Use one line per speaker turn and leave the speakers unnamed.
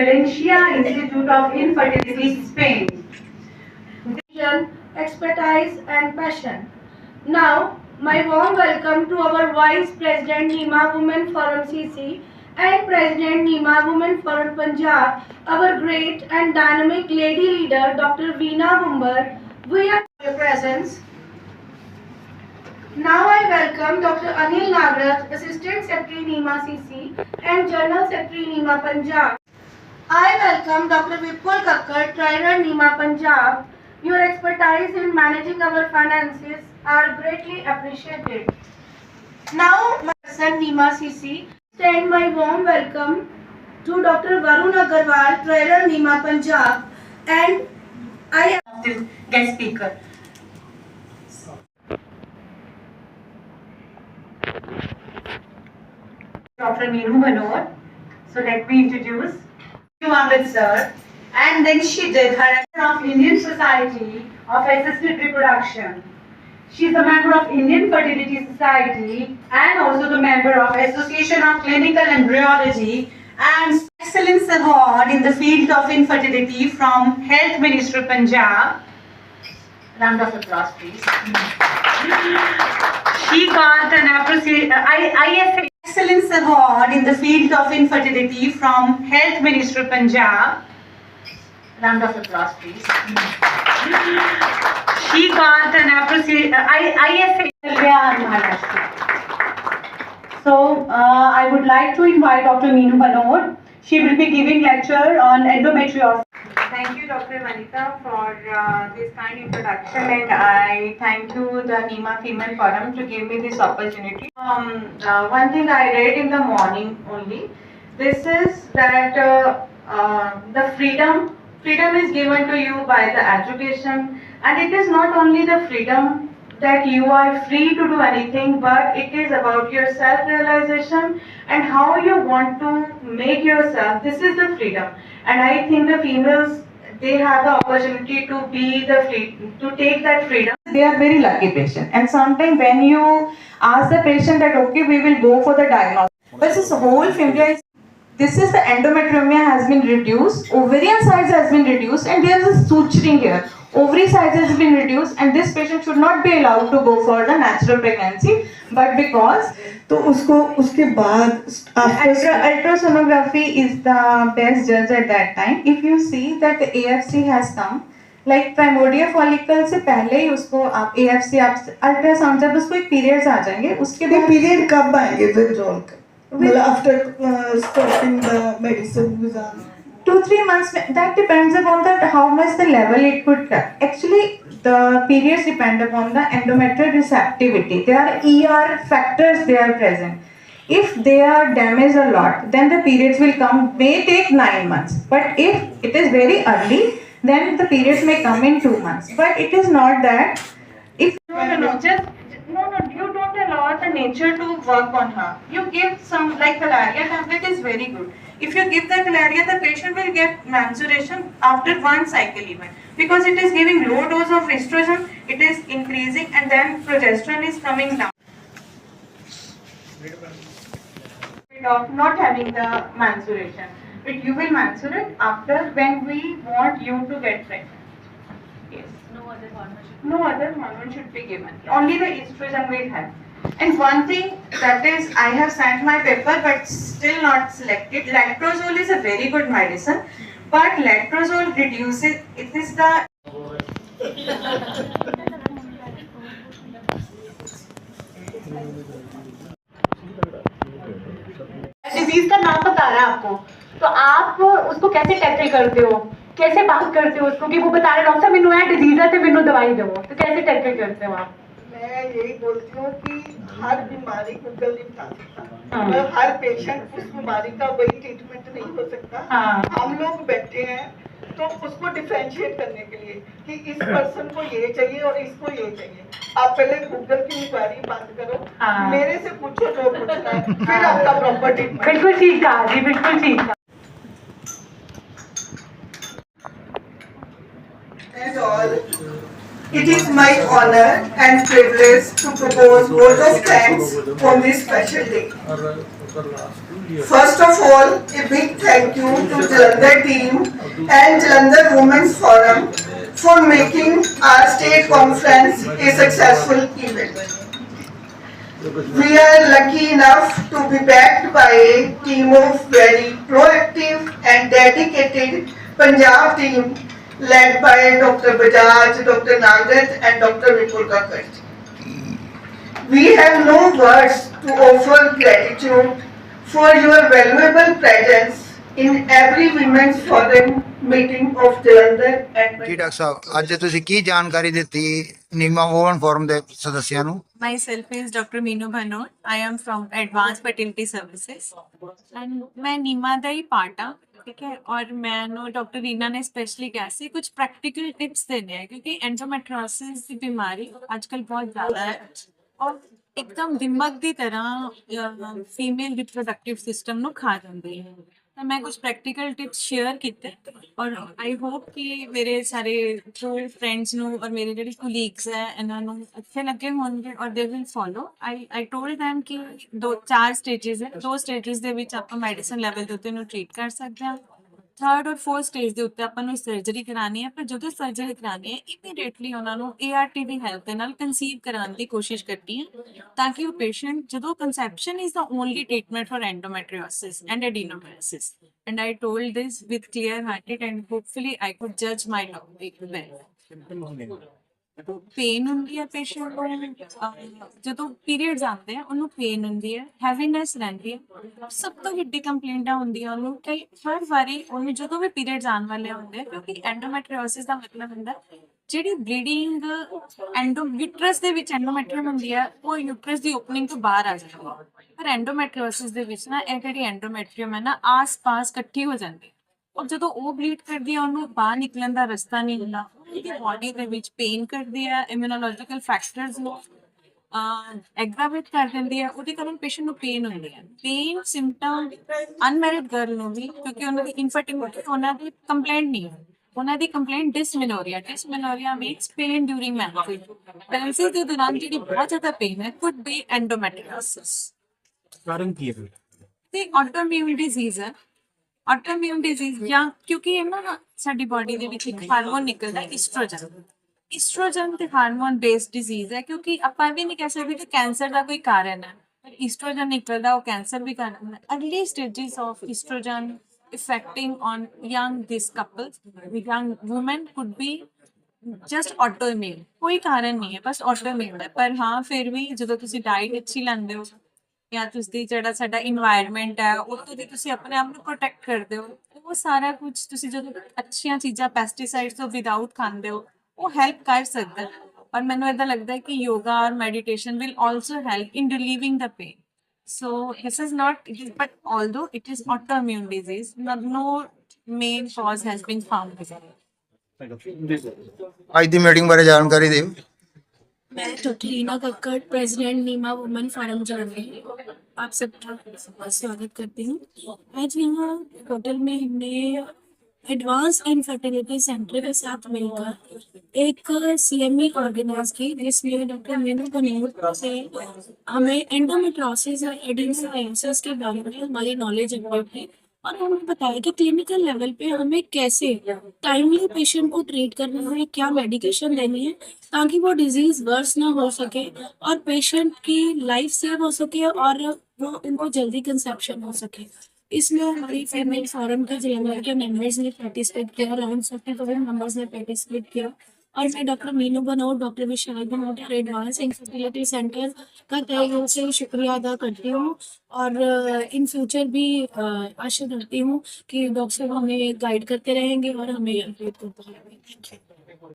Valencia Institute of Infertility, Spain.
Vision, expertise and passion. Now, my warm welcome to our Vice President NEMA Women Forum CC and President NEMA Women Forum Punjab, our great and dynamic lady leader Dr. Veena Gumbar. We are your presence. Now I welcome Dr. Anil Nagraj, Assistant Secretary NEMA CC and General Secretary NEMA Punjab. I welcome Dr. Vipul Kakkar, Trainer NEMA Punjab. Your expertise in managing our finances are greatly appreciated. Now, my son NEMA CC, extend my warm welcome to Dr. Varun Agarwal, Trainer NEMA Punjab, and I am the guest speaker.
Dr. Meenu Bhanot. So let me introduce you, Amit sir. And then she did her of Indian Society of Assisted Reproduction. She is a member of Indian Fertility Society and also the member of Association of Clinical Embryology and Excellence Award in the field of infertility from Health Ministry Punjab. Round of applause, please. She got an ISA Excellence Award in the field of infertility from Health Ministry Punjab. Round of applause, please. She got an ISA Maharashtra. So I would like to invite Dr. Meenu Bhanot. She will be giving lecture on endometriosis. Thank you, Dr. Vanita, for this kind introduction, and I thank you, the NEMA Female Forum, to give me this opportunity. One thing I read in the morning only, this is that the freedom is given to you by the education, and it is not only the freedom that you are free to do anything, but it is about your self-realization and how you want to make yourself. This is the freedom, and I think the females, they have the opportunity to be to take that freedom. They are very lucky patient, and sometimes when you ask the patient that okay, we will go for the diagnosis, but this whole female, this is the endometrioma has been reduced, ovarian size has been reduced, and there is a suturing here. Ovary size has been reduced, and this patient should not be allowed to go for the natural pregnancy, but because
तो उसके बाद
ultrasonography is the best judge at that time. If you see that the AFC has come, like primordial follicle से पहले ही उसको आप AFC आप ultrasound जब उसको एक पीरियड्स आ जाएंगे, उसके बाद
पीरियड कब आएंगे withdrawal का? मतलब after stopping the medicine
2-3 months, that depends upon that how much the level it could cut. Actually, the periods depend upon the endometrial receptivity. There are ER factors they are present. If they are damaged a lot, then the periods will come, may take 9 months. But if it is very early, then the periods may come in 2 months. But it is not that. If you don't allow the nature to work on her. You give some, like Calaria tablet is very good. If you give the Calaria, the patient will get menstruation after 1 cycle even, because it is giving low dose of estrogen, it is increasing, and then progesterone is coming down. Of not having the menstruation, but you will menstruate after when we want you to get pregnant. Yes. No other hormone should be given. Only the estrogen will help. And one thing that is, I have sent my paper but still not selected. Letrozole is a very good medicine, but letrozole reduces, it is the
disease का नाम बता रहा है आपको, तो आप उसको कैसे टैकल करते हो, कैसे बात करते हो उसको कि वो बता रहे डॉक्टर मैनू है डिजीज है तो मैनू दवाई दो, तो कैसे टैकल करते हो आप?
मैं यही बोलती हूँ कि हर बीमारी को गूगल नहीं बता सकता, मतलब हर पेशेंट उस बीमारी का वही ट्रीटमेंट नहीं हो सकता। हम लोग बैठे हैं तो उसको डिफरेंशिएट करने के लिए कि इस पर्सन को ये चाहिए और इसको ये चाहिए। आप पहले गूगल की इंक्वायरी बंद करो, मेरे से पूछो जो पूछना है, फिर आपका प्रॉपर ट्रीटमेंट।
बिल्कुल ठीक कहा जी, बिल्कुल ठीक कहा।
It is my honor and privilege to propose vote of thanks on this special day. First of all, a big thank you to Jalandhar team and Jalandhar Women's Forum for making our state conference a successful event. We are lucky enough to be backed by a team of very proactive and dedicated Punjab team led by Dr. Bajaj, Dr. Nagraj and Dr. Vipul Kakkar. We have no words to offer gratitude for your valuable presence in every Women's Forum meeting of Jalandhar and
ਜੀ doctor ਸਾਹਿਬ ਅੱਜ ਤੁਸੀਂ ਕੀ ਜਾਣਕਾਰੀ ਦਿੱਤੀ ਨੀਮਾ woman form ਦੇ ਸਦੱਸਿਆਂ ਨੂੰ?
Myself is Dr. Meenu Bhanot. I am from Advanced Fertility Services and मैं नीमा ਦਾ ਹੀ part ਆ, ਠੀਕ ਹੈ। ਔਰ ਮੈਨੂੰ ਡਾਕਟਰ ਰੀਨਾ ਨੇ ਸਪੈਸ਼ਲੀ ਕਿਹਾ ਸੀ ਕੁਝ ਪ੍ਰੈਕਟੀਕਲ ਟਿਪਸ ਦੇਣੇ ਆ ਕਿਉਂਕਿ ਐਂਡੋਮੈਟ੍ਰਿਓਸਿਸ ਦੀ ਬਿਮਾਰੀ ਅੱਜਕੱਲ ਬਹੁਤ ਜ਼ਿਆਦਾ ਹੈ ਔਰ ਇੱਕਦਮ ਦਿਮਾਗ ਦੀ ਤਰ੍ਹਾਂ ਫੀਮੇਲ ਰਿਪਰੋਡਕਟਿਵ ਸਿਸਟਮ ਨੂੰ ਖਾ ਜਾਂਦੀ ਹੈ। ਤਾਂ ਮੈਂ ਕੁਝ ਪ੍ਰੈਕਟੀਕਲ ਟਿਪਸ ਸ਼ੇਅਰ ਕੀਤੇ ਔਰ ਆਈ ਹੋਪ ਕਿ ਮੇਰੇ ਸਾਰੇ ਜੋ ਫਰੈਂਡਸ ਨੂੰ ਔਰ ਮੇਰੇ ਜਿਹੜੇ ਕੋਲੀਗਸ ਹੈ ਇਹਨਾਂ ਨੂੰ ਅੱਛੇ ਲੱਗੇ ਹੋਣਗੇ ਔਰ they will follow. I told them ਕਿ 4 ਸਟੇਜਸ ਹੈ, 2 ਸਟੇਜਸ ਦੇ ਵਿੱਚ ਆਪਾਂ ਮੈਡੀਸਨ ਲੈਵਲ ਦੇ ਉੱਤੇ ਇਹਨੂੰ ਟ੍ਰੀਟ ਕਰ ਸਕਦੇ ਹਾਂ। 3rd ਔਰ 4th ਸਟੇਜ ਦੇ ਉੱਤੇ ਆਪਾਂ ਨੂੰ ਸਰਜਰੀ ਕਰਾਉਣੀ ਹੈ, ਪਰ ਜਦੋਂ ਸਰਜਰੀ ਕਰਾਉਣੀ ਹੈ ਇਮੀਡੀਏਟਲੀ ਉਹਨਾਂ ਨੂੰ ART ਦੀ ਹੈਲਪ ਦੇ ਨਾਲ ਕੰਸੀਵ ਕਰਾਉਣ ਦੀ ਕੋਸ਼ਿਸ਼ ਕਰਨੀ ਹੈ ਤਾਂ ਕਿ ਉਹ ਪੇਸ਼ੈਂਟ ਜਦੋਂ conception is the only treatment for endometriosis and adenomyosis and I told this with clear hearted and hopefully I could judge my topic well. Pain ਹੁੰਦੀ ਹੈ ਪੇਸ਼ੈਂਟ ਨੂੰ ਜਦੋਂ ਪੀਰੀਅਡਸ ਆਉਂਦੇ ਆ ਉਹਨੂੰ ਪੇਨ ਹੁੰਦੀ ਹੈ, ਹੈਵੀਨੈਸ ਰਹਿੰਦੀ ਹੈ। ਸਭ ਤੋਂ ਵੱਡੀ ਕੰਪਲੇਂਟਾਂ ਹੁੰਦੀਆਂ ਉਹਨੂੰ ਕਿ ਹਰ ਵਾਰੀ ਉਹਨੂੰ ਜਦੋਂ ਵੀ ਪੀਰੀਅਡਸ ਆਉਣ ਵਾਲੇ ਹੁੰਦੇ ਕਿਉਂਕਿ ਐਂਡੋਮੈਟ੍ਰਿਓਸਿਸ ਦਾ ਮਤਲਬ ਹੁੰਦਾ ਜਿਹੜੀ ਬਲੀਡਿੰਗ ਯੂਟਰਸ ਦੇ ਵਿੱਚ ਐਂਡੋਮੈਟ੍ਰੀਅਮ ਹੁੰਦੀ ਹੈ ਉਹ ਯੂਟਰਸ ਦੀ ਓਪਨਿੰਗ ਤੋਂ ਬਾਹਰ ਆ ਜਾਂਦੀ ਹੈ। ਪਰ ਐਂਡੋਮੈਟ੍ਰਿਓਸਿਸ ਦੇ ਵਿੱਚ ਨਾ ਇਹ ਜਿਹੜੀ ਐਂਡੋਮੈਟ੍ਰੀਅਮ ਹੈ ਨਾ ਆਸ-ਪਾਸ ਇਕੱਠੀ ਹੋ ਜਾਂਦੀ ਹੈ ਔਰ ਜਦੋਂ ਉਹ ਬਲੀਡ ਕਰਦੀ ਹੈ ਉਹਨੂੰ ਬਾਹਰ ਨਿਕਲਣ ਦਾ ਰਸਤਾ ਨਹੀਂ ਹੁੰਦਾ, ਉਹਦੀ ਬਾਡੀ ਦੇ ਵਿੱਚ ਪੇਨ ਕਰਦੀ ਹੈ, ਇਮਿਊਨੋਲੋਜੀਕਲ ਫੈਕਟਰਸ ਨੂੰ ਐਗਰਾਵੇਟ ਕਰ ਦਿੰਦੀ ਹੈ, ਉਹਦੇ ਕਾਰਨ ਪੇਸ਼ੈਂਟ ਨੂੰ ਪੇਨ ਹੁੰਦੀ ਹੈ। ਪੇਨ ਸਿੰਪਟਮ ਅਨਮੈਰਿਡ ਗਰਲ ਨੂੰ ਵੀ ਕਿਉਂਕਿ ਉਹਨਾਂ ਦੀ ਇਨਫਰਟੀਲਿਟੀ ਉਹਨਾਂ ਦੀ ਕੰਪਲੇਂਟ ਨਹੀਂ ਹੈ, ਉਹਨਾਂ ਦੀ ਕੰਪਲੇਂਟ ਡਿਸਮੈਨੋਰੀਆ ਮੀਨਸ ਪੇਨ ਡਿਊਰਿੰਗ ਮੈਨਸਸ ਦੇ ਦੌਰਾਨ ਜਿਹੜੀ ਬਹੁਤ ਜ਼ਿਆਦਾ ਪੇਨ ਹੈ ਕੁਡ ਬੀ ਐਂਡੋਮੈਟ੍ਰਿਓਸਿਸ।
ਕਾਰਨ ਕੀ ਹੈ?
ਤੇ ਆਟੋਇਮਿਊਨ ਡਿਜ਼ੀਜ਼ ਹੈ। ਆਟੋਇਮਿਊਨ ਡਿਜ਼ੀਜ਼ ਜਾਂ ਕਿਉਂਕਿ ਇਹ ਨਾ ਸਾਡੀ ਬਾਡੀ ਦੇ ਵਿੱਚ ਇੱਕ ਹਾਰਮੋਨ ਨਿਕਲਦਾ ਈਸਟ੍ਰੋਜਨ ਤੇ ਹਾਰਮੋਨ ਬੇਸਡ ਡਿਜ਼ੀਜ਼ ਹੈ ਕਿਉਂਕਿ ਆਪਾਂ ਵੀ ਨਹੀਂ ਕਹਿ ਸਕਦੇ ਕਿ ਕੈਂਸਰ ਦਾ ਕੋਈ ਕਾਰਨ ਹੈ, ਪਰ ਈਸਟ੍ਰੋਜਨ ਨਿਕਲਦਾ ਉਹ ਕੈਂਸਰ ਵੀ ਕਾਰਨ ਹੈ। Early stages of estrogen affecting on young this couples young woman could be just autoimmune, ਕੋਈ ਕਾਰਨ ਨਹੀਂ ਹੈ, ਬਸ ਆਟੋਇਮਿਊਨ ਹੈ। ਪਰ ਹਾਂ ਫਿਰ ਵੀ ਜਦੋਂ ਤੁਸੀਂ ਡਾਈਟ ਅੱਛੀ ਲੈਂਦੇ ਹੋ ਜਾਂ ਤੁਸੀਂ ਜਿਹੜਾ ਸਾਡਾ ਇਨਵਾਇਰਨਮੈਂਟ ਹੈ ਉੱਥੋਂ ਦੀ ਤੁਸੀਂ ਆਪਣੇ ਆਪ ਨੂੰ ਪ੍ਰੋਟੈਕਟ ਕਰਦੇ ਹੋ, ਉਹ ਸਾਰਾ ਕੁਝ ਤੁਸੀਂ ਜਦੋਂ ਅੱਛੀਆਂ ਚੀਜ਼ਾਂ ਪੈਸਟੀਸਾਈਡਸ ਤੋਂ ਵਿਦਾਊਟ ਖਾਂਦੇ ਹੋ ਉਹ ਹੈਲਪ ਕਰ ਸਕਦਾ। ਔਰ ਮੈਨੂੰ ਇੱਦਾਂ ਲੱਗਦਾ ਹੈ ਕਿ ਯੋਗਾ ਔਰ meditation will also help in relieving the pain. So this is not but although it is autoimmune disease no main cause has been found.
ਅੱਜ ਦੀ ਮੀਟਿੰਗ ਬਾਰੇ ਜਾਣਕਾਰੀ ਦਿਓ।
मैं डॉक्टर रीना कक्कड़, प्रेसिडेंट नीमा वुमेन फोरम जर्नल, आप सबका स्वागत करती हूँ। आज यहाँ होटल में हमने एडवांस एंड फर्टिलिटी सेंटर के साथ मिलकर एक CME ऑर्गेनाइज की जिसमें डॉक्टर मीनू बनोट से हमें एंडोमेट्रियोसिस और एडेनोमायोसिस के बारे में हमारी नॉलेज अपडेट की और हमें बताया कि क्लिनिकल लेवल पे हमें कैसे टाइमली पेशेंट को ट्रीट करना है, क्या मेडिकेशन देनी है ताकि वो डिजीज़ वर्स ना हो सके और पेशेंट की लाइफ सेव हो सके और वो उनको जल्दी कंसेप्शन हो सके। इसमें हमारी फीमेल फोरम के जलंधर के मेंबर्स ने पार्टिसिपेट किया, अराउंड 47 मेंबर्स ने पार्टिसिपेट किया और मैं डॉक्टर मीनू बनोट, डॉक्टर विशाल बनोट एडवांस इनफर्टिलिटी सेंटर का तहे दिल से शुक्रिया अदा करती हूँ और इन फ्यूचर भी आशा करती हूँ कि डॉक्टर हमें गाइड करते रहेंगे और हमें अपडेट करते रहेंगे। Thank you.